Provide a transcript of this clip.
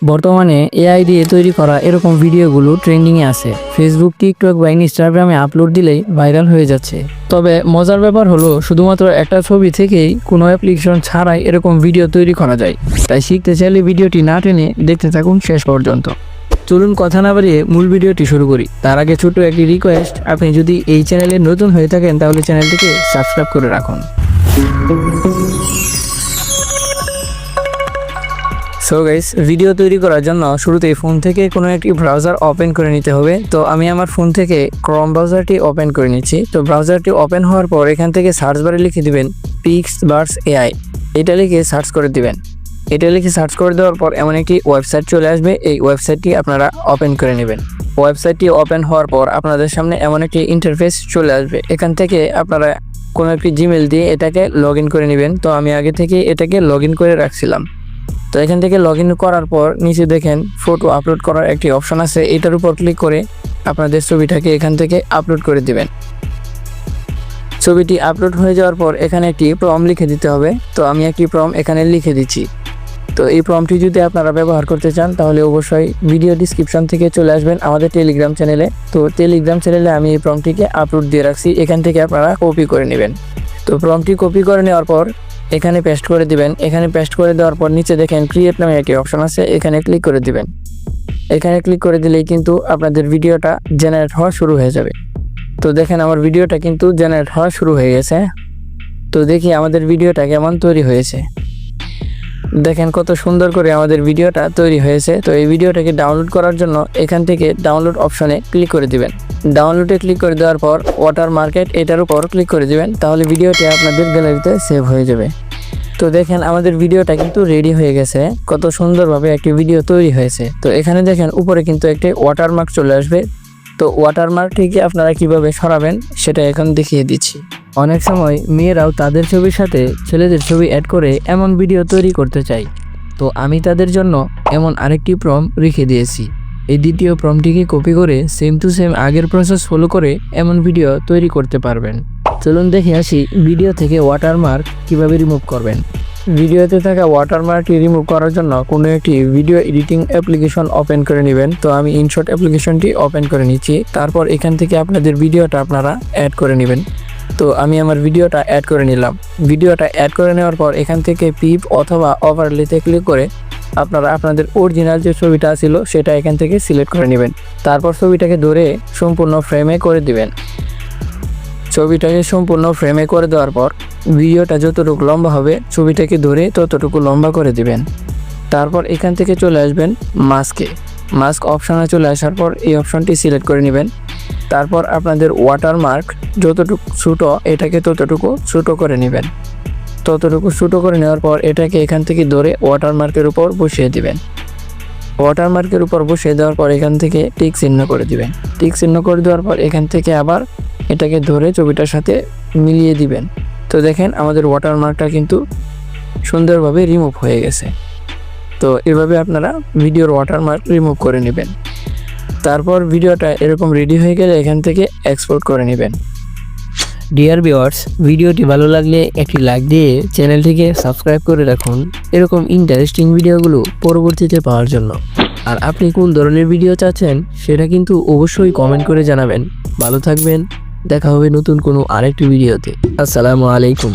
বর্তমানে এআই দিয়ে তৈরি করা এরকম ভিডিওগুলো ট্রেন্ডিংয়ে আছে। ফেসবুক, টিকটক বা ইনস্টাগ্রামে আপলোড দিলেই ভাইরাল হয়ে যাচ্ছে। তবে মজার ব্যাপার হলো শুধুমাত্র একটা ছবি থেকেই কোনো অ্যাপ্লিকেশন ছাড়াই এরকম ভিডিও তৈরি করা যায়। তাই শিখতে চাইলে ভিডিওটি না টেনে দেখতে থাকুন শেষ পর্যন্ত। চলুন কথা না বাড়িয়ে মূল ভিডিওটি শুরু করি। তার আগে ছোট্ট একটি রিকোয়েস্ট, আপনি যদি এই চ্যানেলে নতুন হয়ে থাকেন তাহলে চ্যানেলটিকে সাবস্ক্রাইব করে রাখুন। সো গাইস, ভিডিও তৈরি করার জন্য শুরুতেই ফোন থেকে কোনো একটি ব্রাউজার ওপেন করে নিতে হবে। তো আমি আমার ফোন থেকে ক্রোম ব্রাউজারটি ওপেন করে নিচ্ছি। তো ব্রাউজারটি ওপেন হওয়ার পর এখান থেকে সার্চ বারে লিখে দিবেন পিক্সবার্স এআই, এটা লিখে সার্চ করে দিবেন। এটা লিখে সার্চ করে দেওয়ার পর এমন একটি ওয়েবসাইট চলে আসবে, এই ওয়েবসাইটটি আপনারা ওপেন করে নেবেন। ওয়েবসাইটটি ওপেন হওয়ার পর আপনাদের সামনে এমন একটি ইন্টারফেস চলে আসবে। এখান থেকে আপনারা কোনো একটি জিমেল দিয়ে এটাকে লগ ইন করে নেবেন। তো আমি আগে থেকে এটাকে লগ ইন করে রাখছিলাম। তো এখান থেকে লগ ইন করার পর নিচে দেখেন ফটো আপলোড করার একটি অপশন আছে, এটার উপর ক্লিক করে আপনাদের ছবিটাকে এখান থেকে আপলোড করে দিবেন। ছবিটি আপলোড হয়ে যাওয়ার পর এখানে একটি প্রম্পট লিখে দিতে হবে। তো আমি একটি প্রম্পট এখানে লিখে দিচ্ছি। তো এই প্রম্পটটি যদি আপনারা ব্যবহার করতে চান তাহলে অবশ্যই ভিডিও ডিসক্রিপশন থেকে চলে আসবেন আমাদের টেলিগ্রাম চ্যানেলে। তো টেলিগ্রাম চ্যানেলে আমি এই প্রম্পটটিকে আপলোড দিয়ে রাখছি, এখান থেকে আপনারা কপি করে নেবেন। তো প্রম্পটটি কপি করে নেওয়ার পর এখানে পেস্ট করে দিবেন। এখানে পেস্ট করে দেওয়ার পর নিচে দেখেন ক্রিয়েট নামে একটি অপশন আছে, এখানে ক্লিক করে দিবেন। এখানে ক্লিক করে দিলেই কিন্তু আপনাদের ভিডিওটা জেনারেট হওয়া শুরু হয়ে যাবে। তো দেখেন আমার ভিডিওটা কিন্তু জেনারেট হওয়া শুরু হয়ে গেছে। তো দেখি আমাদের ভিডিওটা কেমন তৈরি হয়েছে। দেখেন কত সুন্দর করে আমাদের ভিডিওটা তৈরি হয়েছে। তো এই ভিডিওটাকে ডাউনলোড করার জন্য এখান থেকে ডাউনলোড অপশনে ক্লিক করে দিবেন। ডাউনলোডে ক্লিক করে দেওয়ার পর ওয়াটারমার্ক এটার উপর ক্লিক করে দিবেন, তাহলে ভিডিওটি আপনাদের গ্যালারিতে সেভ হয়ে যাবে। তো দেখেন আমাদের ভিডিওটা কিন্তু রেডি হয়ে গেছে, কত সুন্দরভাবে একটি ভিডিও তৈরি হয়েছে। তো এখানে দেখেন উপরে কিন্তু একটি ওয়াটারমার্ক চলে আসবে। তো ওয়াটারমার্কটিকে আপনারা কিভাবে সরাবেন সেটা এখন দেখিয়ে দিচ্ছি। অনেক সময় মেয়েরাও তাদের ছবির সাথে ছেলেদের ছবি অ্যাড করে এমন ভিডিও তৈরি করতে চাই। তো আমি তাদের জন্য এমন আরেকটি প্রম্পট রেখে দিয়েছি। এই দ্বিতীয় প্রম্পটটিকে কপি করে সেম টু সেম আগের প্রসেস ফলো করে এমন ভিডিও তৈরি করতে পারবেন। চলুন দেখে আসি ভিডিও থেকে ওয়াটারমার্ক কিভাবে রিমুভ করবেন। ভিডিওতে থাকা ওয়াটারমার্কটি রিমুভ করার জন্য কোনো একটি ভিডিও এডিটিং অ্যাপ্লিকেশন ওপেন করে নেবেন। তো আমি ইনশট অ্যাপ্লিকেশনটি ওপেন করে নিচ্ছি। তারপর এখান থেকে আপনাদের ভিডিওটা আপনারা অ্যাড করে নেবেন। তো আমি আমার ভিডিওটা অ্যাড করে নিলাম। ভিডিওটা অ্যাড করে নেওয়ার পর এখান থেকে পিপ অথবা ওভারলেতে ক্লিক করে আপনারা আপনাদের অরিজিনাল যে ছবিটা ছিল সেটা এখান থেকে সিলেক্ট করে নেবেন। তারপর ছবিটাকে ধরে সম্পূর্ণ ফ্রেমে করে দিবেন। ছবিটাকে সম্পূর্ণ ফ্রেমে করে দেওয়ার পর ভিডিওটা যতটুকু লম্বা হবে ছবিটাকে ধরে ততটুকু লম্বা করে দিবেন। তারপর এখান থেকে চলে আসবেন মাস্ক অপশানে চলে আসার পর এই অপশনটি সিলেক্ট করে নেবেন। তারপর আপনাদের ওয়াটারমার্ক যতটুকু ছোটো এটাকে ততটুকু ছোটো করে নেবেন। ততটুকু ছোটো করে নেওয়ার পর এটাকে এখান থেকে ধরে ওয়াটারমার্কের উপর বসিয়ে দিবেন। ওয়াটারমার্কের উপর বসিয়ে দেওয়ার পর এখান থেকে টিক চিহ্ন করে দিবেন। টিক চিহ্ন করে দেওয়ার পর এখান থেকে আবার এটাকে ধরে ছবিটার সাথে মিলিয়ে দিবেন। তো দেখেন আমাদের ওয়াটারমার্কটা কিন্তু সুন্দরভাবে রিমুভ হয়ে গেছে। তো এভাবে আপনারা ভিডিওর ওয়াটারমার্ক রিমুভ করে নেবেন। তারপর ভিডিওটা এরকম রেডি হয়ে গেলে এখান থেকে এক্সপোর্ট করে নেবেন। ডিয়ার ভিউয়ার্স, ভিডিওটি ভালো লাগলে একটি লাইক দিয়ে চ্যানেলটিকে সাবস্ক্রাইব করে রাখুন এরকম ইন্টারেস্টিং ভিডিওগুলো পরবর্তীতে পাওয়ার জন্য। আর আপনি কোন ধরনের ভিডিও চাচ্ছেন সেটা কিন্তু অবশ্যই কমেন্ট করে জানাবেন। ভালো থাকবেন, দেখা হবে নতুন কোনো আরেকটি ভিডিওতে। আসসালামু আলাইকুম।